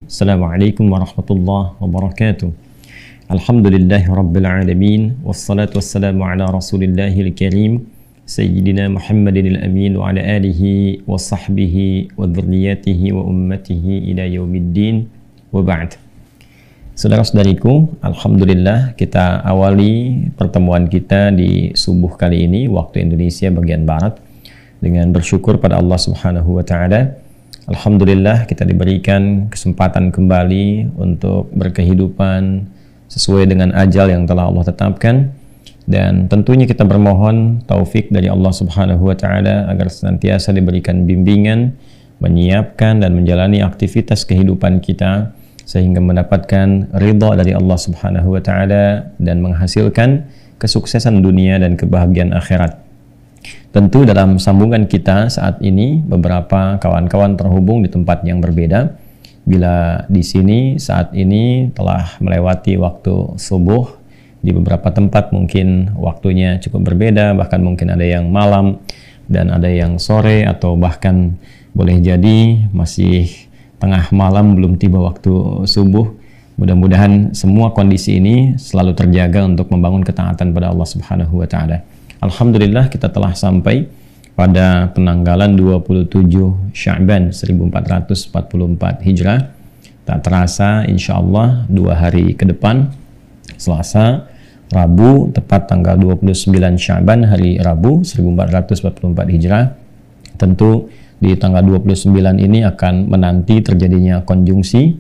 Assalamualaikum warahmatullahi wabarakatuh. Alhamdulillahi rabbil alamin, wassalatu wassalamu ala rasulillahil karim, sayyidina Muhammadin al-amin wa ala alihi wa sahbihi wa dhurriyatihi wa ummatihi ila yaumiddin wa ba'd. Saudara-saudariku, alhamdulillah kita awali pertemuan kita di subuh kali ini waktu Indonesia bagian barat dengan bersyukur pada Allah Subhanahu wa taala. Alhamdulillah kita diberikan kesempatan kembali untuk berkehidupan sesuai dengan ajal yang telah Allah tetapkan, dan tentunya kita bermohon taufik dari Allah Subhanahu wa taala agar senantiasa diberikan bimbingan, menyiapkan dan menjalani aktivitas kehidupan kita sehingga mendapatkan ridha dari Allah Subhanahu wa taala dan menghasilkan kesuksesan dunia dan kebahagiaan akhirat. Tentu dalam sambungan kita saat ini beberapa kawan-kawan terhubung di tempat yang berbeda. Bila di sini saat ini telah melewati waktu subuh, di beberapa tempat mungkin waktunya cukup berbeda, bahkan mungkin ada yang malam dan ada yang sore, atau bahkan boleh jadi masih tengah malam belum tiba waktu subuh. Mudah-mudahan semua kondisi ini selalu terjaga untuk membangun ketaatan pada Allah Subhanahu wa taala. Alhamdulillah kita telah sampai pada penanggalan 27 Sya'ban 1444 Hijrah. Tak terasa insya Allah 2 hari ke depan, Selasa, Rabu, tepat tanggal 29 Sya'ban hari Rabu 1444 Hijrah. Tentu di tanggal 29 ini akan menanti terjadinya konjungsi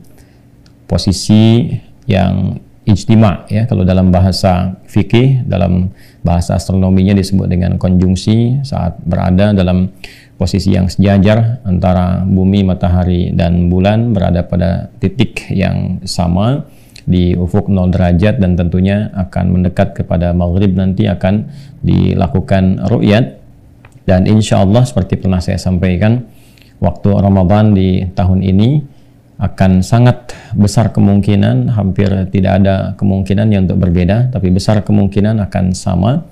posisi yang ijtima, ya, kalau dalam bahasa fikih, dalam bahasa astronominya disebut dengan konjungsi, saat berada dalam posisi yang sejajar antara bumi, matahari dan bulan berada pada titik yang sama di ufuk 0 derajat, dan tentunya akan mendekat kepada maghrib nanti akan dilakukan ru'yat. Dan insya Allah seperti pernah saya sampaikan, waktu Ramadan di tahun ini akan sangat besar kemungkinan, hampir tidak ada kemungkinan yang untuk berbeda, tapi besar kemungkinan akan sama.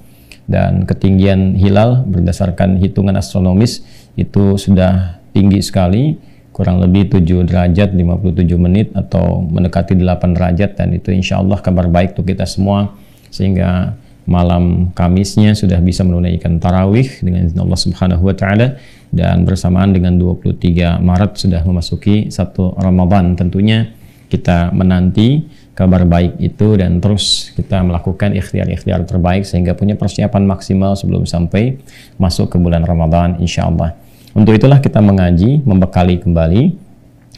Dan ketinggian hilal berdasarkan hitungan astronomis itu sudah tinggi sekali, kurang lebih 7 derajat 57 menit atau mendekati 8 derajat, dan itu insya Allah kabar baik untuk kita semua, sehingga malam Kamisnya sudah bisa menunaikan tarawih dengan izin Allah Subhanahu wa taala, dan bersamaan dengan 23 Maret sudah memasuki 1 Ramadan. Tentunya kita menanti kabar baik itu dan terus kita melakukan ikhtiar-ikhtiar terbaik sehingga punya persiapan maksimal sebelum sampai masuk ke bulan Ramadan insya Allah. Untuk itulah kita mengaji, membekali kembali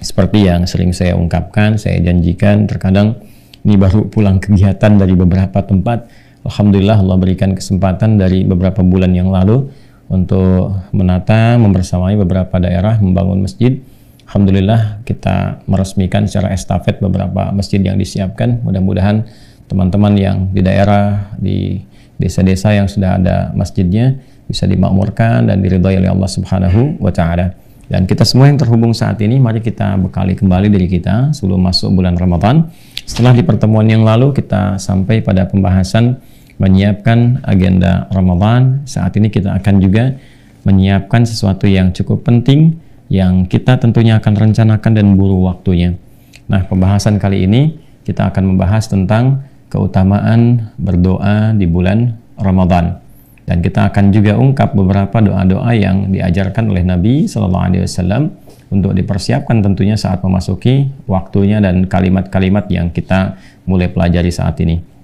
seperti yang sering saya ungkapkan, saya janjikan. Terkadang ini baru pulang kegiatan dari beberapa tempat. Alhamdulillah Allah berikan kesempatan dari beberapa bulan yang lalu untuk menata, membersamai beberapa daerah, membangun masjid. Alhamdulillah kita meresmikan secara estafet beberapa masjid yang disiapkan. Mudah-mudahan teman-teman yang di daerah, di desa-desa yang sudah ada masjidnya bisa dimakmurkan dan diridhai oleh Allah Subhanahu wa taala. Dan kita semua yang terhubung saat ini, mari kita bekali kembali diri kita sebelum masuk bulan Ramadan. Setelah di pertemuan yang lalu kita sampai pada pembahasan menyiapkan agenda Ramadan, saat ini kita akan juga menyiapkan sesuatu yang cukup penting yang kita tentunya akan rencanakan dan buru waktunya. Nah, pembahasan kali ini kita akan membahas tentang keutamaan berdoa di bulan Ramadan, dan kita akan juga ungkap beberapa doa-doa yang diajarkan oleh Nabi Sallallahu Alaihi Wasallam untuk dipersiapkan tentunya saat memasuki waktunya, dan kalimat-kalimat yang kita mulai pelajari saat ini.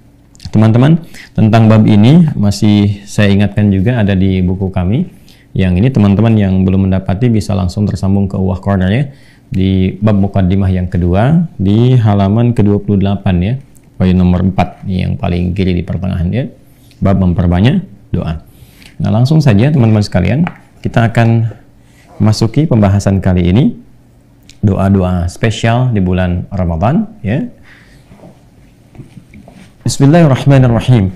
Teman-teman, tentang bab ini masih saya ingatkan juga ada di buku kami. Yang ini teman-teman yang belum mendapati bisa langsung tersambung ke Uwah Corner ya, di bab mukaddimah yang kedua di halaman ke-28 ya, poin nomor 4 yang paling kiri di pertengahan ya, bab memperbanyak doa. Nah, langsung saja teman-teman sekalian, kita akan masuki pembahasan kali ini, doa-doa spesial di bulan Ramadan ya. Bismillahirrahmanirrahim.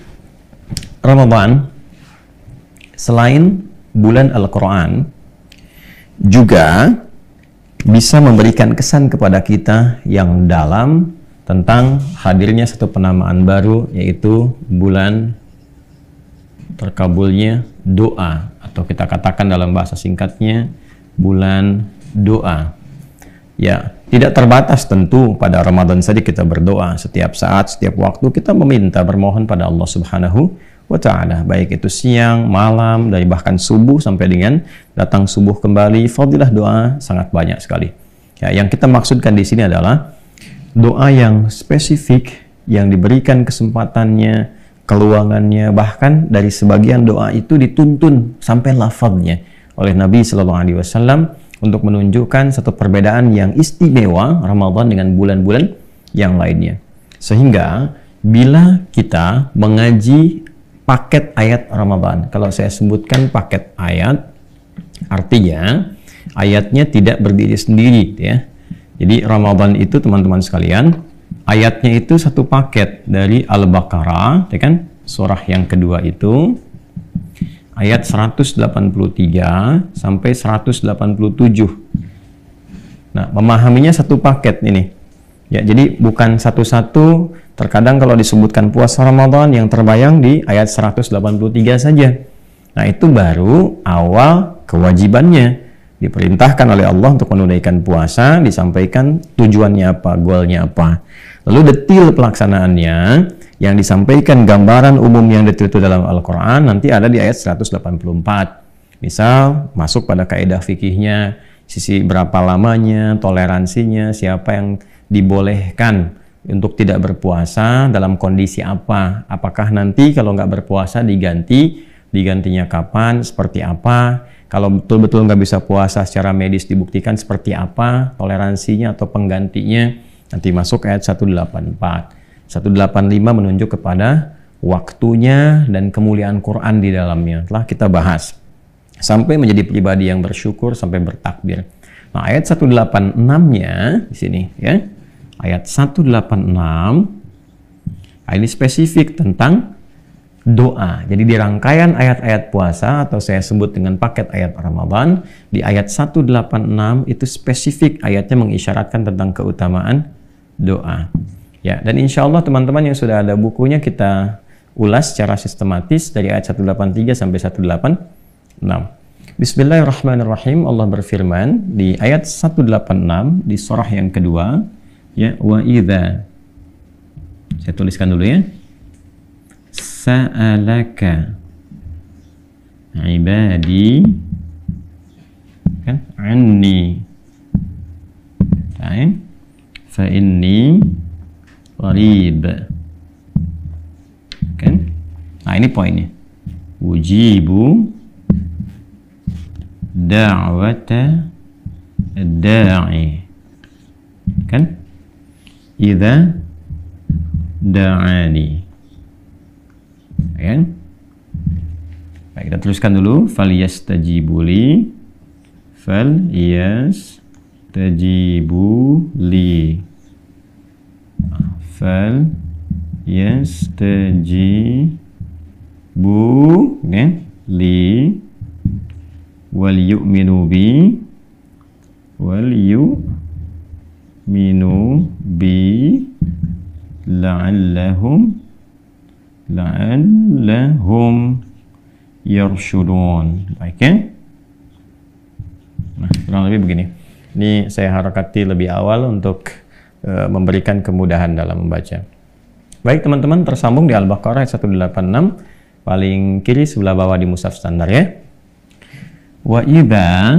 Ramadan selain bulan Al-Quran juga bisa memberikan kesan kepada kita yang dalam tentang hadirnya satu penamaan baru, yaitu bulan terkabulnya doa, atau kita katakan dalam bahasa singkatnya bulan doa. Ya, Tidak terbatas tentu pada Ramadan saja kita berdoa. Setiap saat, setiap waktu kita meminta, bermohon pada Allah Subhanahu wa Ta'ala. Baik itu siang, malam, dari bahkan subuh sampai dengan datang subuh kembali. Fadilah doa sangat banyak sekali. Ya, yang kita maksudkan di sini adalah doa yang spesifik, yang diberikan kesempatannya, keluangannya, bahkan dari sebagian doa itu dituntun sampai lafadznya oleh Nabi Sallallahu Alaihi Wasallam untuk menunjukkan satu perbedaan yang istimewa Ramadan dengan bulan-bulan yang lainnya. Sehingga bila kita mengaji paket ayat Ramadan, kalau saya sebutkan paket ayat, artinya ayatnya tidak berdiri sendiri, ya. Jadi Ramadan itu teman-teman sekalian, ayatnya itu satu paket dari Al-Baqarah, ya kan? Surah yang kedua itu ayat 183 sampai 187. Nah, memahaminya satu paket ini. Ya, jadi bukan satu-satu. Terkadang kalau disebutkan puasa Ramadan yang terbayang di ayat 183 saja. Nah, itu baru awal kewajibannya. Diperintahkan oleh Allah untuk menunaikan puasa, disampaikan tujuannya apa, goalnya apa. Lalu detil pelaksanaannya yang disampaikan, gambaran umum yang detil itu dalam Al-Quran nanti ada di ayat 184. Misal masuk pada kaidah fikihnya, sisi berapa lamanya, toleransinya, siapa yang dibolehkan untuk tidak berpuasa, dalam kondisi apa, apakah nanti kalau nggak berpuasa digantinya kapan, seperti apa, kalau betul-betul nggak bisa puasa secara medis dibuktikan seperti apa, toleransinya atau penggantinya. Nanti masuk ayat 184. 185 menunjuk kepada waktunya dan kemuliaan Quran di dalamnya. Telah kita bahas. Sampai menjadi pribadi yang bersyukur, sampai bertakbir. Nah, ayat 186-nya di sini, ya. Ayat 186, ini spesifik tentang doa. Jadi di rangkaian ayat-ayat puasa, atau saya sebut dengan paket ayat Ramadan, di ayat 186 itu spesifik ayatnya mengisyaratkan tentang keutamaan doa. Ya, dan insya Allah teman-teman yang sudah ada bukunya kita ulas secara sistematis dari ayat 183 sampai 186. Bismillahirrahmanirrahim. Allah berfirman di ayat 186 di surah yang kedua, ya, wa idza. Saya tuliskan dulu, ya. Sa'alaka ibadi, kan, anni, fa inni qarib, kan? Nah, ini poinnya. Ujibu da'wata da'i, kan? Idza da'ani, kan? Baik, kita teruskan dulu. Falyastajibuli, falyastajibuli, falyastajibuli, kan? Li wal yu'minu bi, wal yu'minu bi, la'allahum yarshudun. Baik, ya? Nah, kurang lebih begini. Ini saya harakati lebih awal untuk memberikan kemudahan dalam membaca. Baik teman-teman, tersambung di Al-Baqarah ayat 186, paling kiri sebelah bawah di mushaf standar, ya. Wa idza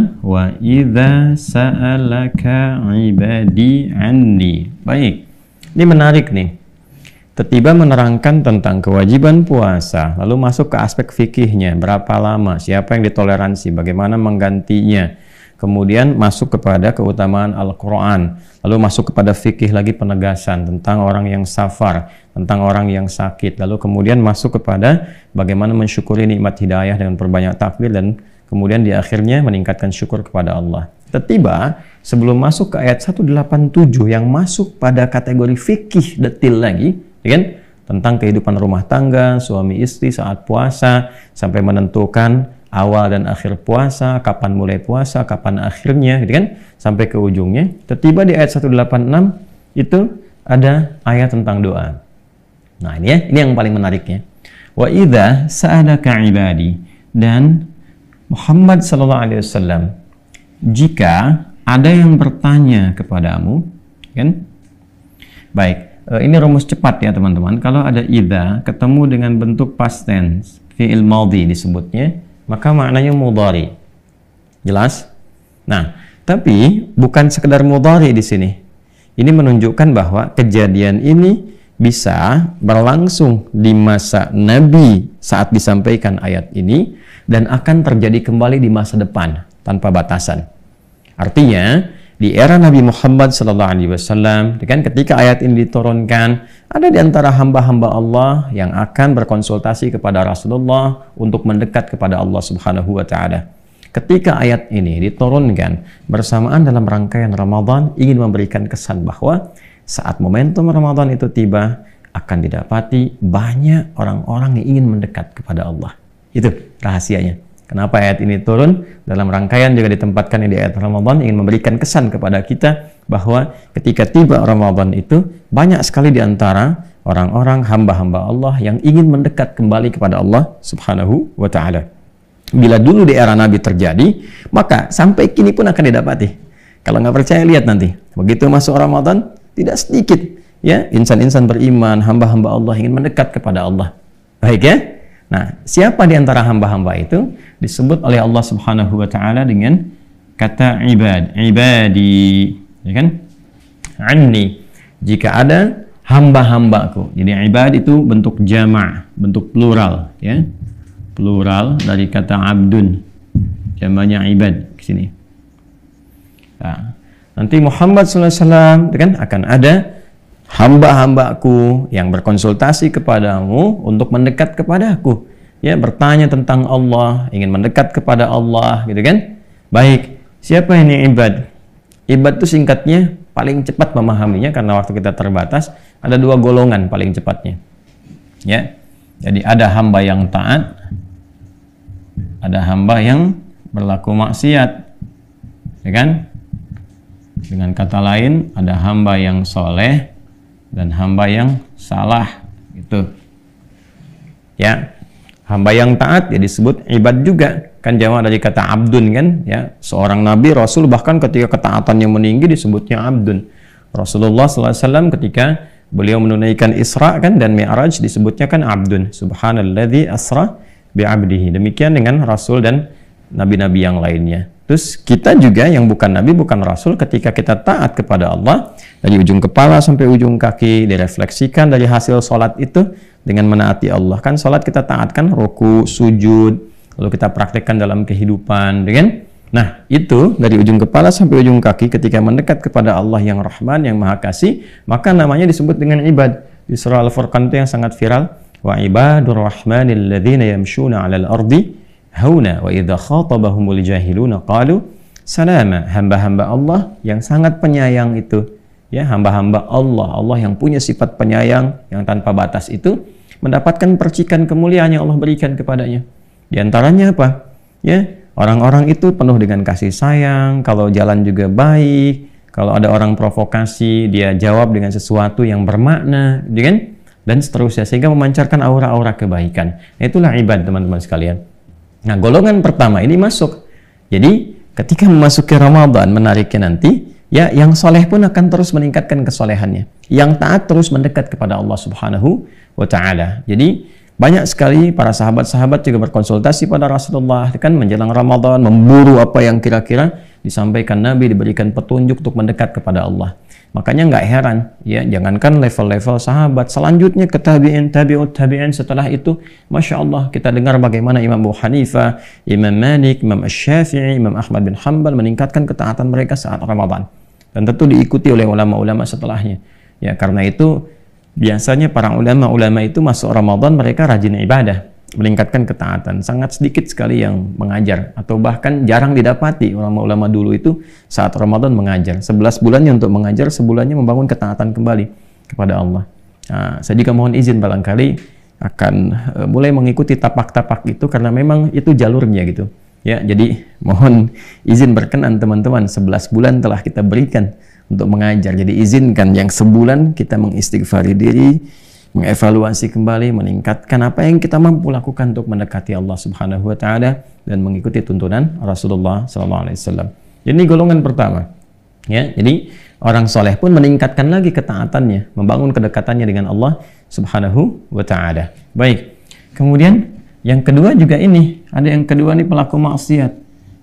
sa'alaka ibadi anni. Baik, ini menarik nih. Tiba menerangkan tentang kewajiban puasa, lalu masuk ke aspek fikihnya, berapa lama, siapa yang ditoleransi, bagaimana menggantinya, kemudian masuk kepada keutamaan Al-Quran, lalu masuk kepada fikih lagi penegasan tentang orang yang safar, tentang orang yang sakit, lalu kemudian masuk kepada bagaimana mensyukuri nikmat hidayah dengan perbanyak takbir, dan kemudian di akhirnya meningkatkan syukur kepada Allah. Tiba sebelum masuk ke ayat 187 yang masuk pada kategori fikih detil lagi, kan, tentang kehidupan rumah tangga, suami istri saat puasa, sampai menentukan awal dan akhir puasa, kapan mulai puasa, kapan akhirnya, gitu kan, sampai ke ujungnya. Tiba di ayat 186 itu ada ayat tentang doa. Nah, ini, ya, ini yang paling menariknya. Wa idza sa'alaka ibadi, dan Muhammad sallallahu alaihi wasallam, jika ada yang bertanya kepadamu, kan? Baik, ini rumus cepat ya teman-teman. Kalau ada idza ketemu dengan bentuk past tense, fi'il madhi disebutnya, maka maknanya mudhari. Jelas? Nah, tapi bukan sekedar mudhari di sini. Ini menunjukkan bahwa kejadian ini bisa berlangsung di masa Nabi saat disampaikan ayat ini dan akan terjadi kembali di masa depan tanpa batasan. Artinya di era Nabi Muhammad SAW, kan ketika ayat ini diturunkan, ada di antara hamba-hamba Allah yang akan berkonsultasi kepada Rasulullah untuk mendekat kepada Allah Subhanahu wa Ta'ala. Ketika ayat ini diturunkan bersamaan dalam rangkaian Ramadan, ingin memberikan kesan bahwa saat momentum Ramadan itu tiba, akan didapati banyak orang-orang yang ingin mendekat kepada Allah. Itu rahasianya. Kenapa ayat ini turun? Dalam rangkaian juga ditempatkan di ayat Ramadan, ingin memberikan kesan kepada kita bahwa ketika tiba Ramadan itu, banyak sekali di antara orang-orang hamba-hamba Allah yang ingin mendekat kembali kepada Allah Subhanahu wa Ta'ala. Bila dulu di era Nabi terjadi, maka sampai kini pun akan didapati. Kalau nggak percaya, lihat nanti. Begitu masuk Ramadan, tidak sedikit ya insan-insan beriman, hamba-hamba Allah ingin mendekat kepada Allah. Baik ya? Nah, siapa di antara hamba-hamba itu disebut oleh Allah Subhanahu wa Ta'ala dengan kata ibad, ibadi, ya kan? Anni, jika ada hamba-hambaku. Jadi ibad itu bentuk jama', bentuk plural, ya. Plural dari kata abdun, jamanya ibad ke sini. Nah, nanti Muhammad SAW kan akan ada hamba-hambaku yang berkonsultasi kepadamu untuk mendekat kepadaku, ya, bertanya tentang Allah, ingin mendekat kepada Allah, gitu kan? Baik, siapa ini ibad? Ibad itu singkatnya, paling cepat memahaminya karena waktu kita terbatas, ada dua golongan paling cepatnya, ya. Jadi ada hamba yang taat, ada hamba yang berlaku maksiat, ya kan? Dengan kata lain, ada hamba yang soleh dan hamba yang salah, gitu. Ya, hamba yang taat ya disebut ibad juga, kan jamak dari kata abdun kan, ya. Seorang nabi, rasul bahkan ketika ketaatannya meninggi disebutnya abdun. Rasulullah SAW ketika beliau menunaikan Isra kan dan Mi'raj disebutnya kan abdun. Subhanalladzi asra bi'abdihi. Demikian dengan rasul dan nabi-nabi yang lainnya. Terus kita juga yang bukan nabi, bukan rasul, ketika kita taat kepada Allah dari ujung kepala sampai ujung kaki, direfleksikan dari hasil sholat itu dengan menaati Allah. Kan sholat kita taatkan ruku, sujud, lalu kita praktekkan dalam kehidupan, kan? Nah, itu dari ujung kepala sampai ujung kaki ketika mendekat kepada Allah yang Rahman, yang Maha Kasih, maka namanya disebut dengan ibad. Di surah Al-Furqan itu yang sangat viral, wa ibadur rahmanil ladzina yamshuna 'alal ardi hauna wa idza khatabahumul jahiluna qalu salama. Hamba-hamba Allah yang sangat penyayang itu, ya, hamba-hamba Allah, Allah yang punya sifat penyayang yang tanpa batas itu mendapatkan percikan kemuliaan yang Allah berikan kepadanya. Di antaranya apa? Ya, orang-orang itu penuh dengan kasih sayang, kalau jalan juga baik, kalau ada orang provokasi dia jawab dengan sesuatu yang bermakna, kan? Dan seterusnya, sehingga memancarkan aura-aura kebaikan. Nah, itulah ibad, teman-teman sekalian. Nah, golongan pertama ini masuk. Jadi, ketika memasuki Ramadan, menariknya nanti, ya, yang soleh pun akan terus meningkatkan kesolehannya. Yang taat terus mendekat kepada Allah Subhanahu wa Ta'ala. Jadi, banyak sekali para sahabat-sahabat juga berkonsultasi pada Rasulullah, kan, menjelang Ramadan, memburu apa yang kira-kira disampaikan Nabi, diberikan petunjuk untuk mendekat kepada Allah. Makanya nggak heran, ya, jangankan level-level sahabat, selanjutnya ke tabi'in, tabi'ut tabi'in, setelah itu, Masya Allah, kita dengar bagaimana Imam Abu Hanifah, Imam Malik, Imam Asy-Syafi'i, Imam Ahmad bin Hanbal meningkatkan ketaatan mereka saat Ramadan. Dan tentu diikuti oleh ulama-ulama setelahnya. Ya, karena itu, biasanya para ulama-ulama itu masuk Ramadan, mereka rajin ibadah, meningkatkan ketaatan. Sangat sedikit sekali yang mengajar, atau bahkan jarang didapati ulama-ulama dulu itu saat Ramadan mengajar. 11 bulannya untuk mengajar, sebulannya membangun ketaatan kembali kepada Allah. Nah, saya juga mohon izin barangkali akan mulai mengikuti tapak-tapak itu karena memang itu jalurnya gitu. Ya, jadi mohon izin berkenan teman-teman, 11 bulan telah kita berikan untuk mengajar. Jadi izinkan yang sebulan kita mengistighfari diri, mengevaluasi kembali, meningkatkan apa yang kita mampu lakukan untuk mendekati Allah Subhanahu wa Ta'ala dan mengikuti tuntunan Rasulullah SAW. Ini golongan pertama, Ya, jadi orang soleh pun meningkatkan lagi ketaatannya, membangun kedekatannya dengan Allah Subhanahu wa Ta'ala. Baik, kemudian yang kedua juga ini, ada yang kedua nih pelaku maksiat,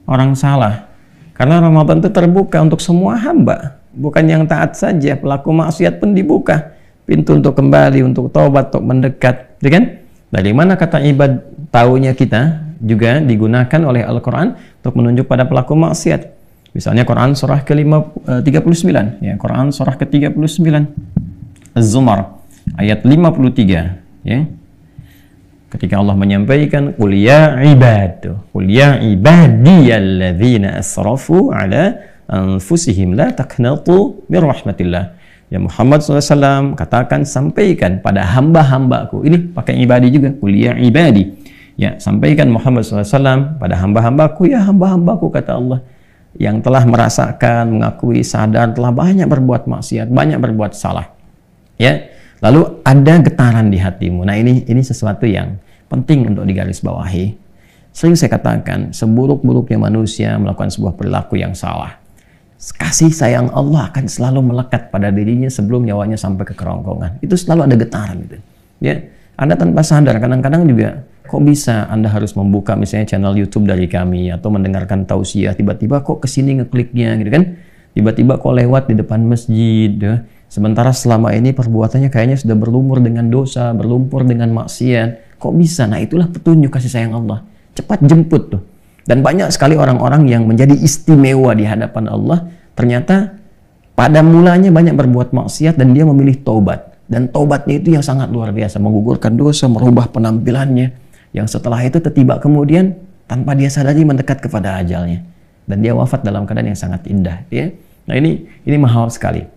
orang salah. Karena Ramadan itu terbuka untuk semua hamba, bukan yang taat saja, pelaku maksiat pun dibuka pintu untuk kembali, untuk taubat, untuk mendekat, ya kan? Dari mana kata ibad taunya kita juga digunakan oleh Al-Quran untuk menunjuk pada pelaku maksiat. Misalnya Quran surah ke-39, ya, Quran surah ke-39 Az-Zumar ayat 53, ya. Ketika Allah menyampaikan qul ya ibadiyalladzina asrafu ala anfusihim la taqnatu mir rahmatillah. Ya Muhammad SAW katakan, sampaikan pada hamba-hambaku. Ini pakai ibadi juga, qul ya ibadi. Ya, sampaikan Muhammad SAW pada hamba-hambaku, ya hamba-hambaku kata Allah, yang telah merasakan, mengakui, sadar telah banyak berbuat maksiat, banyak berbuat salah. Ya, lalu ada getaran di hatimu. Nah, ini sesuatu yang penting untuk digarisbawahi. Sering saya katakan, seburuk-buruknya manusia melakukan sebuah perilaku yang salah, kasih sayang Allah akan selalu melekat pada dirinya sebelum nyawanya sampai ke kerongkongan. Itu selalu ada getaran itu. Ya, Anda tanpa sadar kadang-kadang juga, kok bisa Anda harus membuka misalnya channel YouTube dari kami atau mendengarkan tausiah, tiba-tiba kok kesini ngekliknya gitu kan, tiba-tiba kok lewat di depan masjid, ya. Sementara selama ini perbuatannya kayaknya sudah berlumur dengan dosa, berlumpur dengan maksiat, kok bisa? Nah, itulah petunjuk kasih sayang Allah. Cepat jemput tuh. Dan banyak sekali orang-orang yang menjadi istimewa di hadapan Allah, ternyata pada mulanya banyak berbuat maksiat dan dia memilih taubat. Dan taubatnya itu yang sangat luar biasa, menggugurkan dosa, merubah penampilannya, yang setelah itu tiba kemudian tanpa dia sadari mendekat kepada ajalnya, dan dia wafat dalam keadaan yang sangat indah, ya. Nah, ini mahal sekali.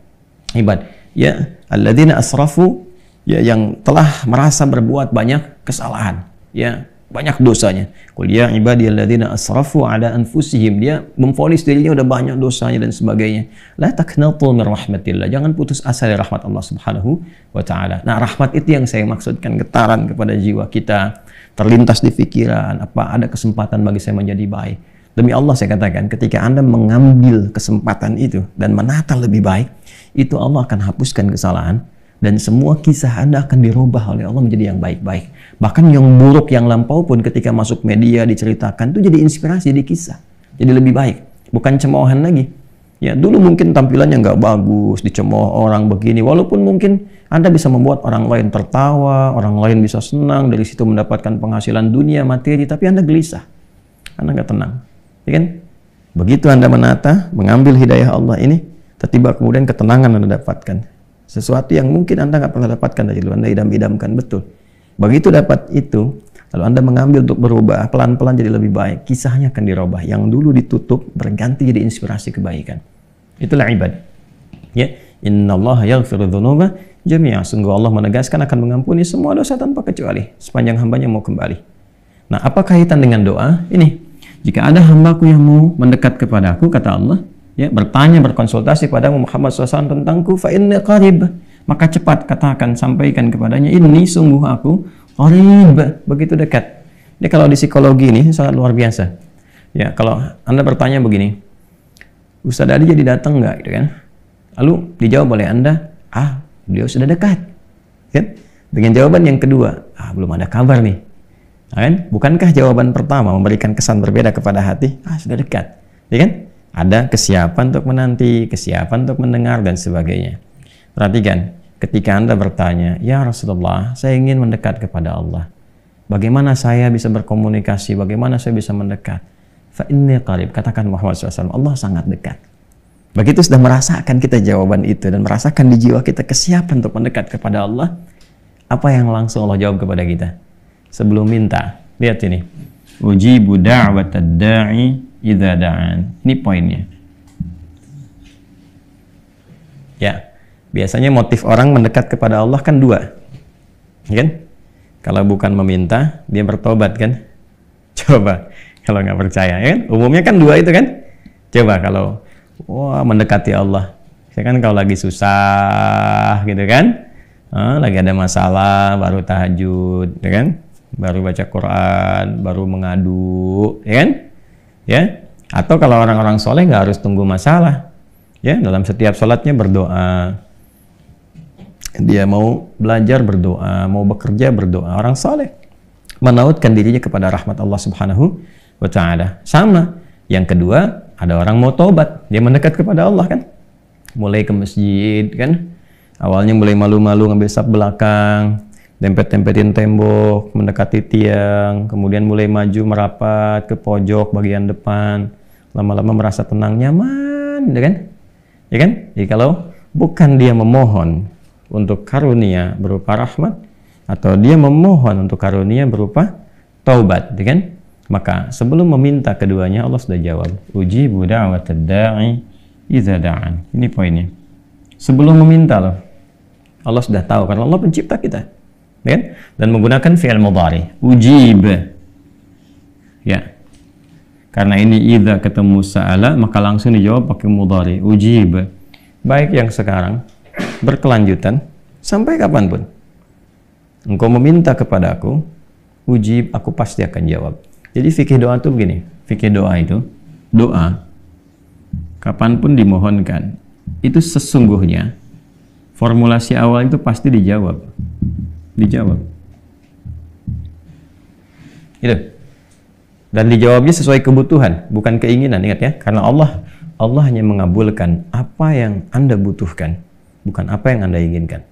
Hebat, ya, alladzina asrafu, ya, yang telah merasa berbuat banyak kesalahan, ya, banyak dosanya. Qul ya ibadiyalladzina asrafu ala anfusihim, dia memvonis dirinya udah banyak dosanya dan sebagainya. La taqnatu mir rahmatillah, jangan putus asa dari rahmat Allah Subhanahu wa Ta'ala. Nah, rahmat itu yang saya maksudkan, getaran kepada jiwa kita, terlintas di pikiran, apa ada kesempatan bagi saya menjadi baik. Demi Allah saya katakan, ketika Anda mengambil kesempatan itu dan menata lebih baik, itu Allah akan hapuskan kesalahan, dan semua kisah Anda akan dirubah oleh Allah menjadi yang baik-baik. Bahkan yang buruk, yang lampau pun ketika masuk media diceritakan, itu jadi inspirasi, jadi kisah, jadi lebih baik, bukan cemoohan lagi. Ya, dulu mungkin tampilannya nggak bagus, dicemooh orang begini, walaupun mungkin Anda bisa membuat orang lain tertawa, orang lain bisa senang, dari situ mendapatkan penghasilan dunia, materi, tapi Anda gelisah, Anda nggak tenang, ya kan? Begitu Anda menata, mengambil hidayah Allah ini, tiba-tiba kemudian ketenangan Anda dapatkan. Sesuatu yang mungkin Anda nggak pernah dapatkan dari dulu, Anda idam-idamkan, betul. Begitu dapat itu, lalu Anda mengambil untuk berubah, pelan-pelan jadi lebih baik, kisahnya akan dirubah. Yang dulu ditutup, berganti jadi inspirasi kebaikan. Itulah ibad. Ya, innallaha yaghfiru dzunuba jami'a. Sungguh Allah menegaskan akan mengampuni semua dosa tanpa kecuali, sepanjang hambanya mau kembali. Nah, apa kaitan dengan doa? Ini, jika ada hambaku yang mau mendekat kepadaku, kata Allah, ya, bertanya, berkonsultasi pada Muhammad SAW tentangku, fa inni qarib, maka cepat katakan, sampaikan kepadanya, ini sungguh aku qarib, begitu dekat. Ini kalau di psikologi ini sangat luar biasa. Ya, kalau Anda bertanya begini, Ustaz Adi jadi datang nggak, gitu kan? Lalu dijawab oleh Anda, beliau sudah dekat, kan? Dengan jawaban yang kedua, belum ada kabar nih, kan? Bukankah jawaban pertama memberikan kesan berbeda kepada hati? Sudah dekat, ya kan? Ada kesiapan untuk menanti, kesiapan untuk mendengar, dan sebagainya. Perhatikan, ketika Anda bertanya, ya Rasulullah, saya ingin mendekat kepada Allah. Bagaimana saya bisa berkomunikasi? Bagaimana saya bisa mendekat? Fa inni qarib, katakan Muhammad SAW, Allah sangat dekat. Begitu sudah merasakan kita jawaban itu, dan merasakan di jiwa kita kesiapan untuk mendekat kepada Allah, apa yang langsung Allah jawab kepada kita? Sebelum minta, lihat ini. Ujibu da'watad da'i idza da'an. Ini poinnya. Ya, biasanya motif orang mendekat kepada Allah kan dua, kan? Kalau bukan meminta, dia bertobat, kan? Coba, kalau nggak percaya, kan? Umumnya kan dua itu, kan? Coba kalau, mendekati Allah, saya kan kalau lagi susah, gitu kan? Lagi ada masalah, baru tahajud, ya kan? Baru baca Quran, baru mengadu, ya kan? Ya, atau kalau orang-orang soleh nggak harus tunggu masalah, Ya, dalam setiap sholatnya berdoa. Dia mau belajar berdoa, mau bekerja berdoa. Orang saleh menautkan dirinya kepada rahmat Allah Subhanahu wa Ta'ala. Sama. Yang kedua, ada orang mau taubat, dia mendekat kepada Allah kan. Mulai ke masjid kan. Awalnya mulai malu-malu ngambil saf belakang, dempet-dempetin tembok, mendekati tiang, kemudian mulai maju merapat ke pojok bagian depan. Lama-lama merasa tenang, nyaman, ya kan? Ya kan? Jadi kalau bukan dia memohon untuk karunia berupa rahmat, atau dia memohon untuk karunia berupa taubat, ya kan? Maka sebelum meminta keduanya Allah sudah jawab. Ujibu da'watad da'i idza da'an. Ini poinnya. Sebelum meminta loh, Allah sudah tahu karena Allah pencipta kita, ya kan? Dan menggunakan fi'il mudhari, ujib. Ya. Karena ini idza ketemu sa'ala, maka langsung dijawab pakai mudhari, ujib. Baik yang sekarang berkelanjutan sampai kapanpun. Engkau meminta kepadaku, ujib, aku pasti akan jawab. Jadi fikih doa itu begini, fikih doa itu, doa kapanpun dimohonkan, itu sesungguhnya formulasi awal itu pasti dijawab. Dijawab. Itu. Dan dijawabnya sesuai kebutuhan, bukan keinginan, ingat ya. Karena Allah hanya mengabulkan apa yang Anda butuhkan, bukan apa yang Anda inginkan.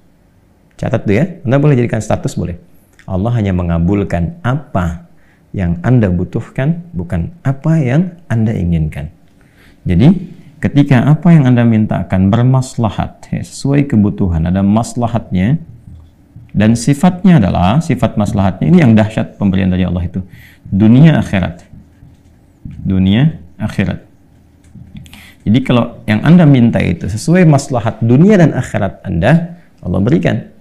Catat tuh ya, Anda boleh jadikan status, boleh. Allah hanya mengabulkan apa yang Anda butuhkan, bukan apa yang Anda inginkan. Jadi, ketika apa yang Anda mintakan bermaslahat, sesuai kebutuhan, ada maslahatnya, dan sifatnya adalah, sifat maslahatnya, ini yang dahsyat pemberian dari Allah itu. Dunia akhirat. Dunia akhirat. Jadi kalau yang Anda minta itu sesuai maslahat dunia dan akhirat Anda, Allah berikan.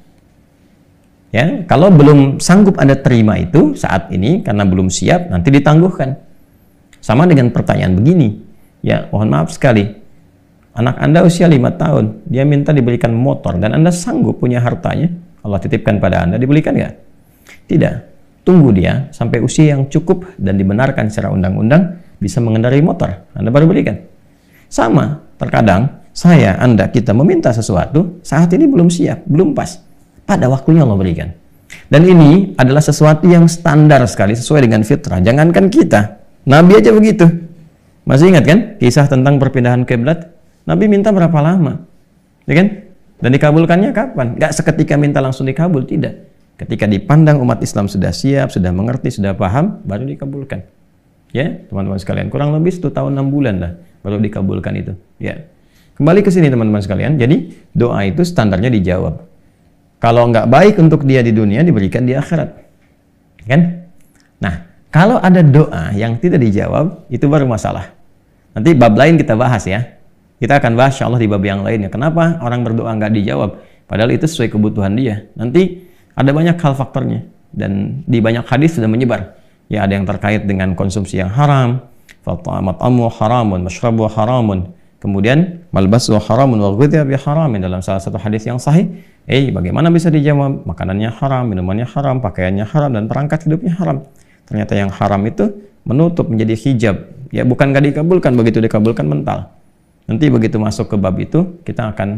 Ya, kalau belum sanggup Anda terima itu saat ini karena belum siap, nanti ditangguhkan. Sama dengan pertanyaan begini. Ya, mohon maaf sekali. Anak Anda usia 5 tahun, dia minta diberikan motor dan Anda sanggup punya hartanya, Allah titipkan pada Anda, diberikan nggak? Tidak. Tunggu dia sampai usia yang cukup dan dibenarkan secara undang-undang bisa mengendarai motor. Anda baru berikan. Sama, terkadang saya, Anda, kita meminta sesuatu, saat ini belum siap, belum pas. Pada waktunya Allah berikan. Dan ini adalah sesuatu yang standar sekali sesuai dengan fitrah. Jangankan kita, Nabi aja begitu. Masih ingat kan kisah tentang perpindahan kiblat? Nabi minta berapa lama? Ya kan? Dan dikabulkannya kapan? Gak seketika minta langsung dikabul, tidak. Ketika dipandang umat Islam sudah siap, sudah mengerti, sudah paham, baru dikabulkan. Ya, teman-teman sekalian, kurang lebih 1 tahun 6 bulan lah baru dikabulkan itu. Ya. Kembali ke sini teman-teman sekalian. Jadi doa itu standarnya dijawab. Kalau nggak baik untuk dia di dunia, diberikan di akhirat. Kan? Nah, kalau ada doa yang tidak dijawab, itu baru masalah. Nanti bab lain kita bahas ya. Kita akan bahas insya Allah di bab yang lainnya. Kenapa orang berdoa nggak dijawab? Padahal itu sesuai kebutuhan dia. Nanti ada banyak hal faktornya. Dan di banyak hadis sudah menyebar. Ya, ada yang terkait dengan konsumsi yang haram. Mat'amu haramun, mashrabu haramun. Kemudian malbasu haramun wa ghudhiya bi haramin, dalam salah satu hadis yang sahih. Bagaimana bisa dijawab? Makanannya haram, minumannya haram, pakaiannya haram, dan perangkat hidupnya haram. Ternyata yang haram itu menutup, menjadi hijab. Ya, bukan gak dikabulkan, begitu dikabulkan mental. Nanti begitu masuk ke bab itu, kita akan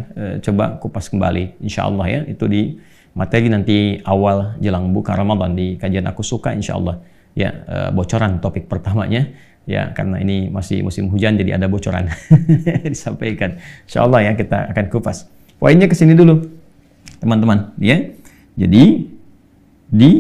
coba kupas kembali, insya Allah ya. Itu di materi nanti awal jelang buka Ramadan di kajian Aku Suka, insya Allah. Ya, bocoran topik pertamanya. Ya, karena ini masih musim hujan, jadi ada bocoran disampaikan. Insya Allah ya, kita akan kupas. Poinnya ke sini dulu, teman-teman. Ya, jadi di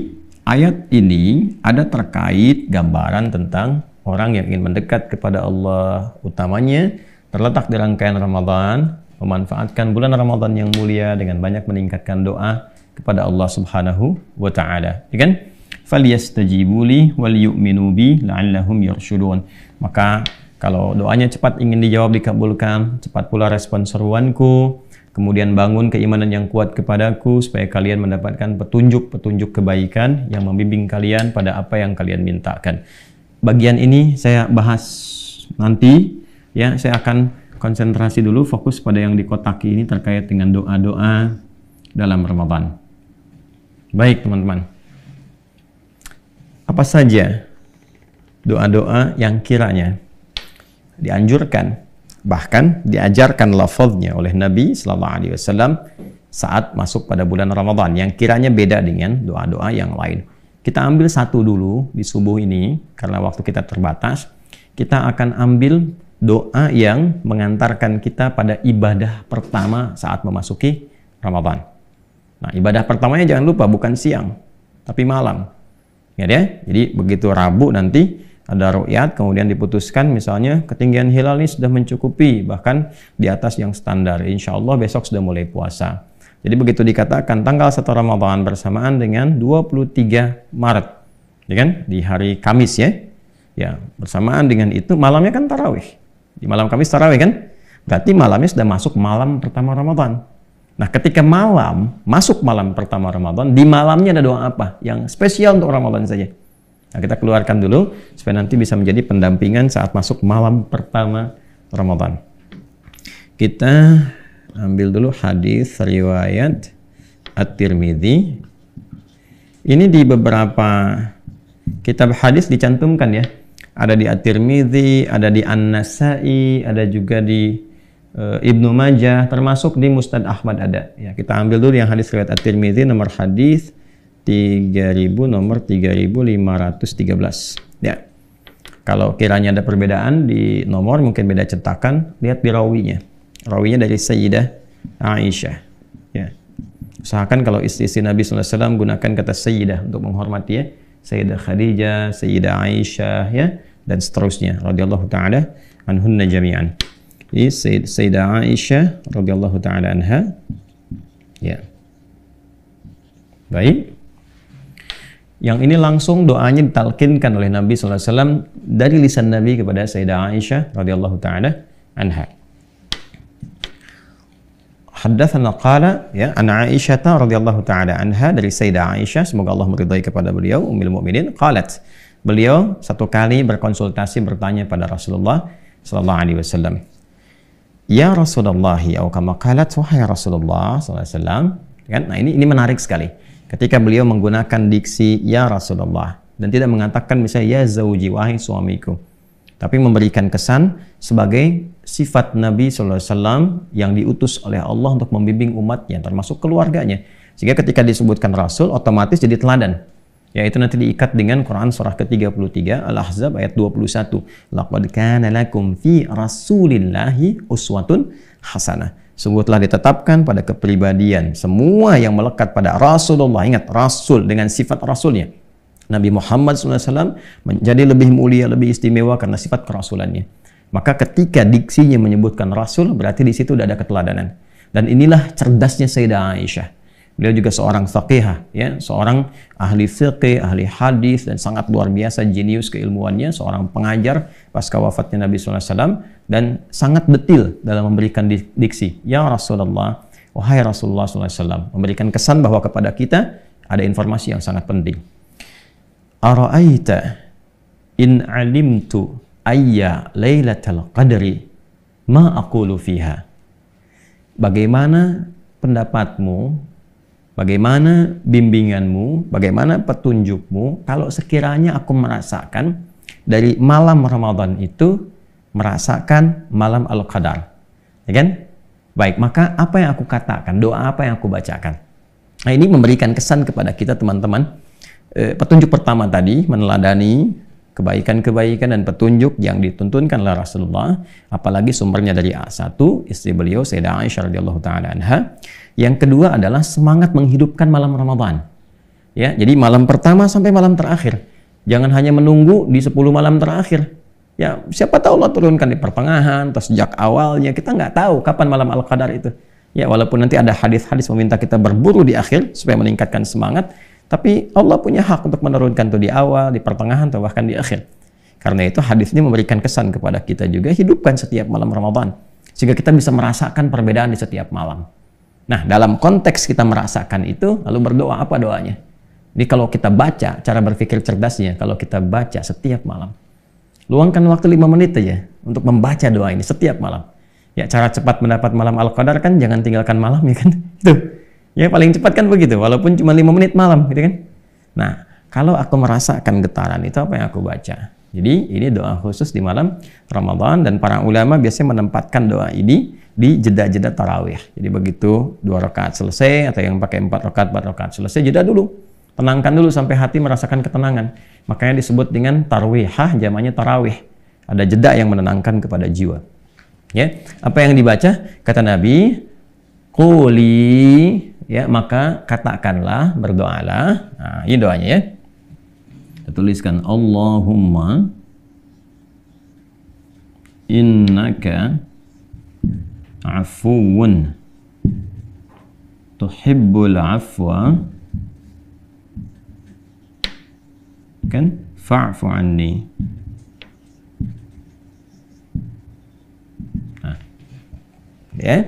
ayat ini ada terkait gambaran tentang orang yang ingin mendekat kepada Allah, utamanya terletak di rangkaian Ramadan, memanfaatkan bulan Ramadan yang mulia dengan banyak meningkatkan doa kepada Allah Subhanahu wa Ta'ala. Ya kan? Falyastajibu li wal yu'minu bi la'allahum yarshudun. Maka kalau doanya cepat ingin dijawab, dikabulkan, cepat pula respon seruanku, kemudian bangun keimanan yang kuat kepadaku supaya kalian mendapatkan petunjuk-petunjuk kebaikan yang membimbing kalian pada apa yang kalian mintakan. Bagian ini saya bahas nanti ya, saya akan konsentrasi dulu, fokus pada yang dikotaki ini terkait dengan doa-doa dalam Ramadan. Baik teman-teman, apa saja doa-doa yang kiranya dianjurkan Bahkan diajarkan lafaznya oleh Nabi Sallallahu Alaihi Wasallam saat masuk pada bulan Ramadan yang kiranya beda dengan doa-doa yang lain. Kita ambil satu dulu di subuh ini karena waktu kita terbatas. Kita akan ambil doa yang mengantarkan kita pada ibadah pertama saat memasuki Ramadan. Nah, ibadah pertamanya jangan lupa bukan siang, tapi malam. Ya, jadi begitu Rabu nanti ada ru'yat, kemudian diputuskan misalnya ketinggian hilal ini sudah mencukupi, bahkan di atas yang standar. Insya Allah besok sudah mulai puasa. Jadi begitu dikatakan tanggal 1 Ramadan bersamaan dengan 23 Maret, ya kan? Di hari Kamis ya. Ya, bersamaan dengan itu malamnya kan tarawih. Di malam Kamis tarawih kan? Berarti malamnya sudah masuk malam pertama Ramadan. Nah, ketika masuk malam pertama Ramadan, di malamnya ada doa apa? Yang spesial untuk Ramadan saja. Nah, kita keluarkan dulu supaya nanti bisa menjadi pendampingan saat masuk malam pertama Ramadan. Kita ambil dulu hadis riwayat At-Tirmidzi. Ini di beberapa kitab hadis dicantumkan ya. Ada di At-Tirmidzi, ada di An-Nasai, ada juga di Ibnu Majah, termasuk di Musnad Ahmad ada. Ya, kita ambil dulu yang hadis riwayat At-Tirmidzi nomor hadis 3000 nomor 3513. Ya. Kalau kiranya ada perbedaan di nomor, mungkin beda cetakan, lihat di rawinya. Rawinya dari Sayyidah Aisyah. Ya. Usahakan kalau istri-istri Nabi SAW gunakan kata Sayyidah untuk menghormati ya. Sayyidah Khadijah, Sayyidah Aisyah ya, dan seterusnya radhiyallahu taala anhunna jami'an. Ini Sayyidah Aisyah radhiyallahu taala anha. Ya. Baik. Yang ini langsung doanya ditalkinkan oleh Nabi SAW dari lisan Nabi kepada Sayyidah Aisyah radhiyallahu taala anha. Haddatsana qala ya an Aisyah radhiyallahu taala anha, dari Sayyidah Aisyah semoga Allah meridai kepada beliau ummul mukminin, qalat, beliau satu kali berkonsultasi bertanya pada Rasulullah sallallahu alaihi wasallam. Ya Rasulullah, atau kama qalat, wahai Rasulullah sallallahu alaihi wasallam. Kan? Nah, ini menarik sekali. Ketika beliau menggunakan diksi ya Rasulullah dan tidak mengatakan misalnya ya zauji, wahai suamiku, tapi memberikan kesan sebagai sifat Nabi SAW yang diutus oleh Allah untuk membimbing umatnya, termasuk keluarganya. Sehingga ketika disebutkan Rasul, otomatis jadi teladan. Yaitu nanti diikat dengan Quran surah ke-33, Al-Ahzab ayat 21. Laqad kana lakum fi Rasulillahi uswatun hasanah. Sungguh telah ditetapkan pada kepribadian semua yang melekat pada Rasulullah. Ingat, Rasul dengan sifat Rasulnya. Nabi Muhammad SAW menjadi lebih mulia, lebih istimewa karena sifat kerasulannya. Maka ketika diksinya menyebutkan Rasul, berarti di situ sudah ada keteladanan. Dan inilah cerdasnya Sayyidah Aisyah. Beliau juga seorang faqihah, ya, seorang ahli fiqih, ahli hadis, dan sangat luar biasa jenius keilmuannya, seorang pengajar pasca wafatnya Nabi SAW, dan sangat detil dalam memberikan diksi. Ya Rasulullah, wahai Rasulullah SAW, memberikan kesan bahwa kepada kita ada informasi yang sangat penting. Ara'aita in alimtu ayya lailatul qadri ma aqulu fiha. Bagaimana pendapatmu? Bagaimana bimbinganmu, bagaimana petunjukmu kalau sekiranya aku merasakan dari malam Ramadan itu merasakan malam Al-Qadar, ya kan? Baik, maka apa yang aku katakan, doa apa yang aku bacakan? Nah, ini memberikan kesan kepada kita teman-teman. Petunjuk pertama tadi meneladani kebaikan-kebaikan dan petunjuk yang dituntunkan oleh Rasulullah, apalagi sumbernya dari A1, istri beliau Sayyidah Aisyah radhiyallahu taala anha. Yang kedua adalah semangat menghidupkan malam Ramadan. Ya, jadi malam pertama sampai malam terakhir. Jangan hanya menunggu di 10 malam terakhir. Ya, siapa tahu Allah turunkan di pertengahan atau sejak awalnya. Kita nggak tahu kapan malam Al-Qadar itu. Ya, walaupun nanti ada hadis-hadis meminta kita berburu di akhir supaya meningkatkan semangat, tapi Allah punya hak untuk menurunkan itu di awal, di pertengahan, atau bahkan di akhir. Karena itu hadis ini memberikan kesan kepada kita juga, hidupkan setiap malam Ramadan. Sehingga kita bisa merasakan perbedaan di setiap malam. Nah, dalam konteks kita merasakan itu, lalu berdoa, apa doanya? Jadi kalau kita baca, cara berpikir cerdasnya, kalau kita baca setiap malam, luangkan waktu 5 menit aja untuk membaca doa ini setiap malam. Ya, cara cepat mendapat malam Al-Qadar kan jangan tinggalkan malam, ya kan? Itu. Ya, paling cepat kan begitu, walaupun cuma 5 menit malam, gitu kan? Nah, kalau aku merasakan getaran itu, apa yang aku baca? Jadi ini doa khusus di malam Ramadan, dan para ulama biasanya menempatkan doa ini di jeda-jeda tarawih. Jadi begitu 2 rakaat selesai, atau yang pakai 4 rakaat selesai, jeda dulu. Tenangkan dulu sampai hati merasakan ketenangan. Makanya disebut dengan tarwihah, jamaknya tarawih. Ada jeda yang menenangkan kepada jiwa. Ya, apa yang dibaca? Kata Nabi, quli, ya, maka katakanlah, berdoalah. Nah, ini doanya ya. Kita tuliskan, Allahumma innaka afuwun tuhibbul afwa kan fa'fu anni. Nah, ya.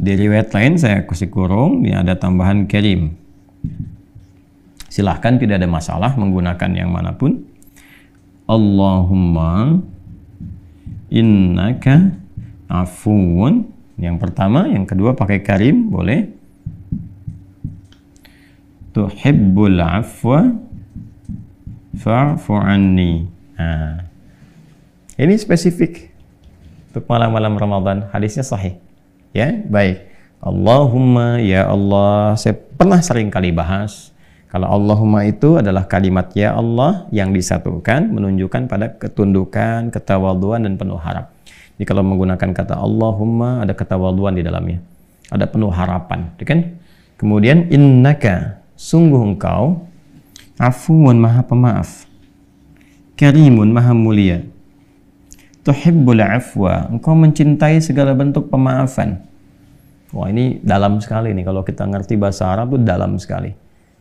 Di riwayat lain saya kasih kurung, ini ada tambahan karim. Silahkan, tidak ada masalah menggunakan yang manapun. Allahumma innaka afuwun, yang pertama, yang kedua pakai karim boleh. Tuhibbul afwa fa'fu anni. Nah, ini spesifik untuk malam-malam Ramadan, hadisnya sahih. Ya, baik. Allahumma, ya Allah, saya pernah sering kali bahas. Kalau Allahumma itu adalah kalimat ya Allah yang disatukan, menunjukkan pada ketundukan, ketawaduan, dan penuh harap. Jadi kalau menggunakan kata Allahumma, ada ketawaduan di dalamnya, ada penuh harapan, kan? Kemudian innaka, sungguh engkau, afuun, maha pemaaf, karimun, maha mulia, tuhibbul afwa, engkau mencintai segala bentuk pemaafan. Wah, ini dalam sekali nih, kalau kita ngerti bahasa Arab itu dalam sekali.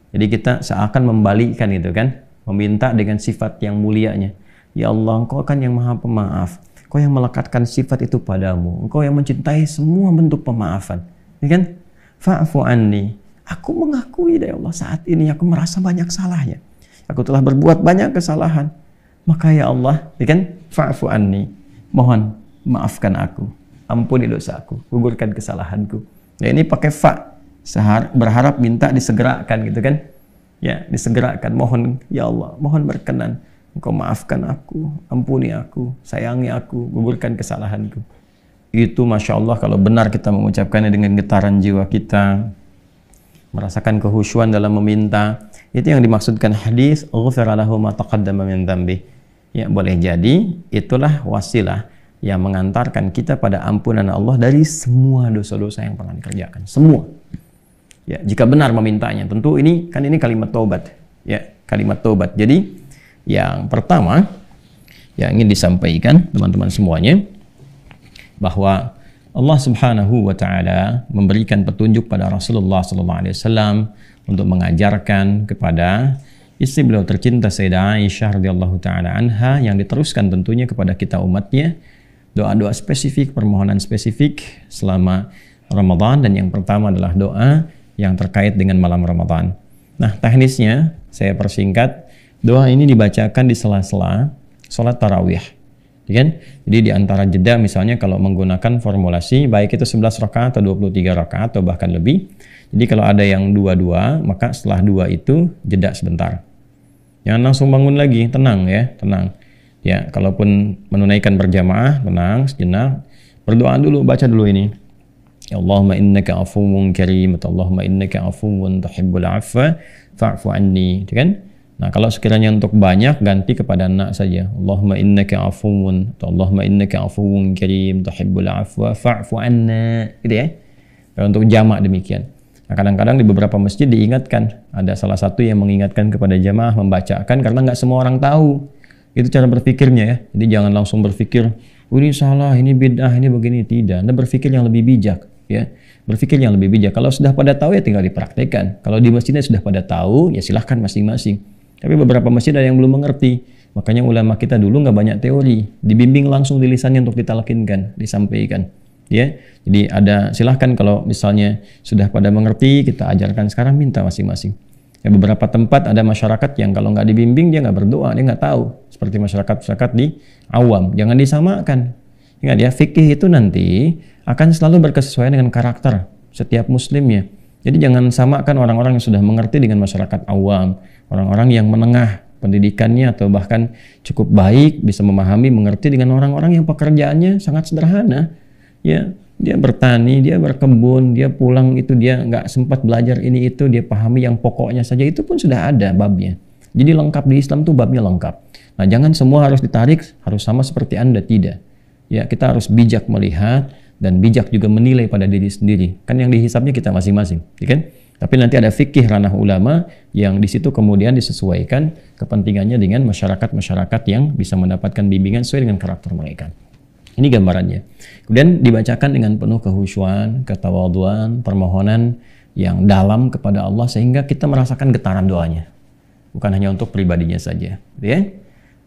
Jadi kita seakan membalikkan itu kan, meminta dengan sifat yang mulianya. Ya Allah, engkau kan yang maha pemaaf, engkau yang melekatkan sifat itu padamu, engkau yang mencintai semua bentuk pemaafan, ya kan? Fa'fu anni, aku mengakui ya Allah, saat ini aku merasa banyak salahnya, aku telah berbuat banyak kesalahan, maka ya Allah, ya kan? Fa'fu anni, mohon maafkan aku, ampuni dosaku, gugurkan kesalahanku. Nah, ini pakai fa, berharap minta disegerakan gitu kan, ya, disegerakan. Mohon ya Allah, mohon berkenan, engkau maafkan aku, ampuni aku, sayangi aku, gugurkan kesalahanku. Itu Masya Allah, kalau benar kita mengucapkannya dengan getaran jiwa kita, merasakan kehusyuan dalam meminta, itu yang dimaksudkan hadis ghufira lahu ma taqaddama min dzambi. Ya, boleh jadi itulah wasilah yang mengantarkan kita pada ampunan Allah dari semua dosa-dosa yang pernah dikerjakan, semua. Ya, jika benar memintanya, tentu ini kan ini kalimat taubat, ya, kalimat taubat. Jadi yang pertama yang ingin disampaikan teman-teman semuanya, bahwa Allah Subhanahu wa taala memberikan petunjuk pada Rasulullah sallallahu alaihi wasallam untuk mengajarkan kepada istri beliau tercinta Sayyidah Aisyah radhiyallahu taala anha, yang diteruskan tentunya kepada kita umatnya, doa-doa spesifik, permohonan spesifik selama Ramadan. Dan yang pertama adalah doa yang terkait dengan malam Ramadan. Nah, teknisnya saya persingkat, doa ini dibacakan di sela-sela sholat tarawih, ya kan? Jadi di antara jeda, misalnya kalau menggunakan formulasi, baik itu 11 rakaat atau 23 rakaat atau bahkan lebih. Jadi kalau ada yang 2-2, maka setelah 2 itu jeda sebentar. Jangan langsung bangun lagi, tenang ya, tenang. Ya, kalaupun menunaikan berjamaah, tenang sejenak, berdoa dulu, baca dulu ini. Ya Allahumma innaka afuwun karim, Allahumma innaka afuwun tuhibbul afwa fa'fu anni, kan? Nah, kalau sekiranya untuk banyak, ganti kepada anak saja. Allahumma innaka afuwun, Allahumma innaka afuwun karim tuhibbul afwa fa'fu anna, gitu ya. Kalau untuk jamak demikian. Nah, kadang-kadang di beberapa masjid diingatkan, ada salah satu yang mengingatkan kepada jamaah membacakan, karena nggak semua orang tahu itu cara berpikirnya ya. Jadi jangan langsung berpikir, oh, ini salah, ini bid'ah, ini begini. Tidak, Anda berpikir yang lebih bijak, ya, berpikir yang lebih bijak. Kalau sudah pada tahu ya tinggal dipraktekkan. Kalau di masjidnya sudah pada tahu, ya silahkan masing-masing. Tapi beberapa masjid ada yang belum mengerti. Makanya ulama kita dulu nggak banyak teori, dibimbing langsung di lisannya untuk ditalkinkan, disampaikan. Ya, jadi ada, silahkan kalau misalnya sudah pada mengerti, kita ajarkan sekarang, minta masing-masing. Ya, beberapa tempat ada masyarakat yang kalau nggak dibimbing dia nggak berdoa, dia nggak tahu. Seperti masyarakat di awam, jangan disamakan. Ingat ya, fikih itu nanti akan selalu berkesesuaian dengan karakter setiap muslimnya. Jadi jangan samakan orang-orang yang sudah mengerti dengan masyarakat awam, orang-orang yang menengah, pendidikannya atau bahkan cukup baik, bisa memahami, mengerti dengan orang-orang yang pekerjaannya sangat sederhana. Ya, dia bertani, dia berkebun, dia pulang itu dia nggak sempat belajar ini itu, dia pahami yang pokoknya saja, itu pun sudah ada babnya. Jadi lengkap di Islam tuh babnya lengkap. Nah, jangan semua harus ditarik, harus sama seperti Anda, tidak. Ya, kita harus bijak melihat dan bijak juga menilai pada diri sendiri. Kan yang dihisabnya kita masing-masing, ya kan? Tapi nanti ada fikih ranah ulama yang di situ kemudian disesuaikan kepentingannya dengan masyarakat-masyarakat yang bisa mendapatkan bimbingan sesuai dengan karakter mereka. Ini gambarannya. Kemudian dibacakan dengan penuh kehusyuan, ketawaduan, permohonan yang dalam kepada Allah sehingga kita merasakan getaran doanya. Bukan hanya untuk pribadinya saja, ya.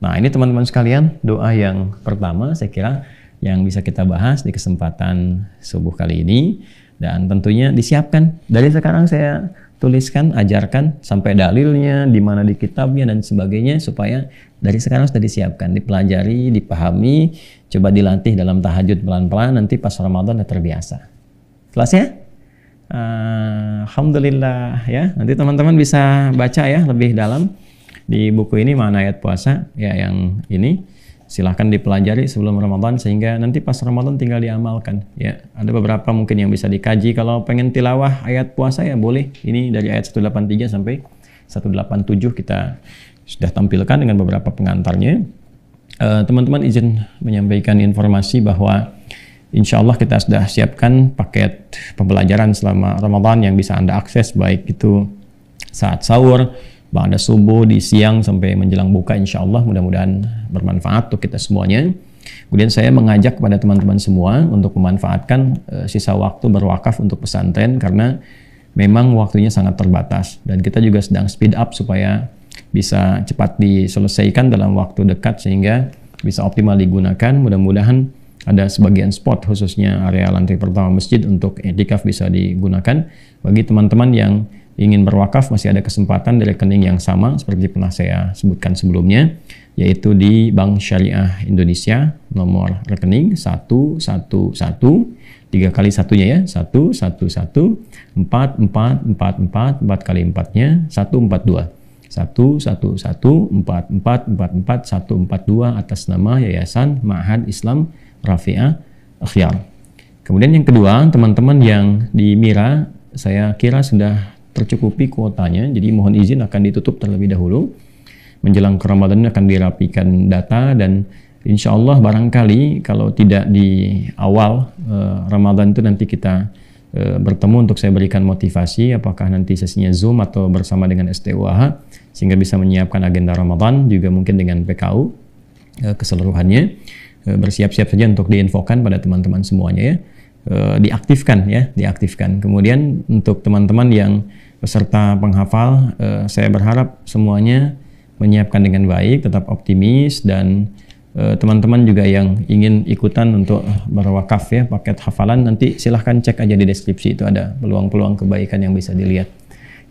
Nah, ini teman-teman sekalian, doa yang pertama saya kira yang bisa kita bahas di kesempatan subuh kali ini. Dan tentunya disiapkan dari sekarang, saya tuliskan, ajarkan sampai dalilnya di mana di kitabnya dan sebagainya, supaya dari sekarang sudah disiapkan, dipelajari, dipahami, coba dilatih dalam tahajud pelan-pelan, nanti pas Ramadan sudah terbiasa. Jelas ya? Alhamdulillah ya. Nanti teman-teman bisa baca ya lebih dalam di buku ini Makna Ayat Puasa ya, yang ini silahkan dipelajari sebelum Ramadan sehingga nanti pas Ramadan tinggal diamalkan ya. Ada beberapa mungkin yang bisa dikaji. Kalau pengen tilawah ayat puasa ya boleh. Ini dari ayat 183 sampai 187 kita sudah tampilkan dengan beberapa pengantarnya. Teman-teman izin menyampaikan informasi bahwa insya Allah kita sudah siapkan paket pembelajaran selama Ramadan yang bisa Anda akses, baik itu saat sahur, ba'da subuh, di siang sampai menjelang buka, insya Allah mudah-mudahan bermanfaat untuk kita semuanya. Kemudian saya mengajak kepada teman-teman semua untuk memanfaatkan sisa waktu berwakaf untuk pesantren karena memang waktunya sangat terbatas dan kita juga sedang speed up supaya bisa cepat diselesaikan dalam waktu dekat sehingga bisa optimal digunakan. Mudah-mudahan ada sebagian spot khususnya area lantai pertama masjid untuk i'tikaf bisa digunakan. Bagi teman-teman yang ingin berwakaf masih ada kesempatan di rekening yang sama seperti pernah saya sebutkan sebelumnya, yaitu di Bank Syariah Indonesia, nomor rekening 111 3 kali satunya ya, 111 4444 4 kali 4-nya 142 1114444 142 atas nama Yayasan Ma'had Islam Rafi'ah Akhyar. Kemudian yang kedua, teman-teman yang di Mira saya kira sudah tercukupi kuotanya, jadi mohon izin akan ditutup terlebih dahulu. Menjelang ke Ramadan akan dirapikan data dan insya Allah barangkali kalau tidak di awal Ramadan itu nanti kita bertemu untuk saya berikan motivasi, apakah nanti sesinya Zoom atau bersama dengan STUAH sehingga bisa menyiapkan agenda Ramadan juga mungkin dengan PKU keseluruhannya. Bersiap-siap saja untuk diinfokan pada teman-teman semuanya ya. Diaktifkan ya, diaktifkan. Kemudian untuk teman-teman yang peserta penghafal, saya berharap semuanya menyiapkan dengan baik, tetap optimis, dan teman-teman juga yang ingin ikutan untuk berwakaf ya, paket hafalan, nanti silahkan cek aja di deskripsi, itu ada peluang-peluang kebaikan yang bisa dilihat.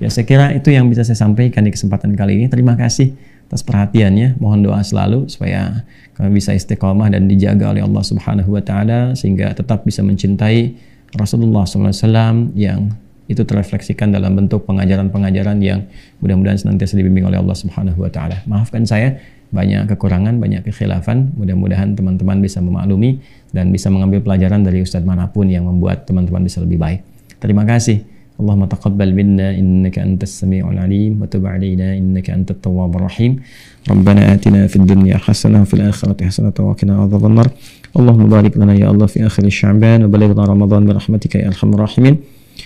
Ya, saya kira itu yang bisa saya sampaikan di kesempatan kali ini. Terima kasih atas perhatiannya. Mohon doa selalu supaya kami bisa istiqomah dan dijaga oleh Allah Subhanahu wa taala sehingga tetap bisa mencintai Rasulullah SAW yang itu terrefleksikan dalam bentuk pengajaran-pengajaran yang mudah-mudahan senantiasa dibimbing oleh Allah Subhanahu wa taala. Maafkan saya banyak kekurangan, banyak kekhilafan. Mudah-mudahan teman-teman bisa memaklumi dan bisa mengambil pelajaran dari ustadz manapun yang membuat teman-teman bisa lebih baik. Terima kasih. Allahumma taqabbal minna innaka antas sami'ul alim wa tub 'alaina innaka antat tawwabur rahim. Rabbana atina fid dunya hasanah wa fil akhirati hasanah wa qina adzabannar. Allahumma barik lana ya Allah fi akhir Sya'ban wa balighna Ramadan bi rahmatika ya arhamar rahimin.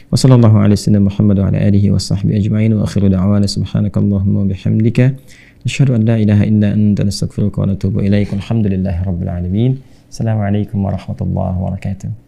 Wa sallallahu ala sayyidina Muhammad wa ala alihi wa sahbihi ajma'in wa akhiru da'wana subhanakallahumma wa bihamdika nashhadu an la ilaha illa anta nastaghfiruka wa natubu ilaik. Alhamdulillahirabbil alamin. Assalamualaikum warahmatullahi wabarakatuh.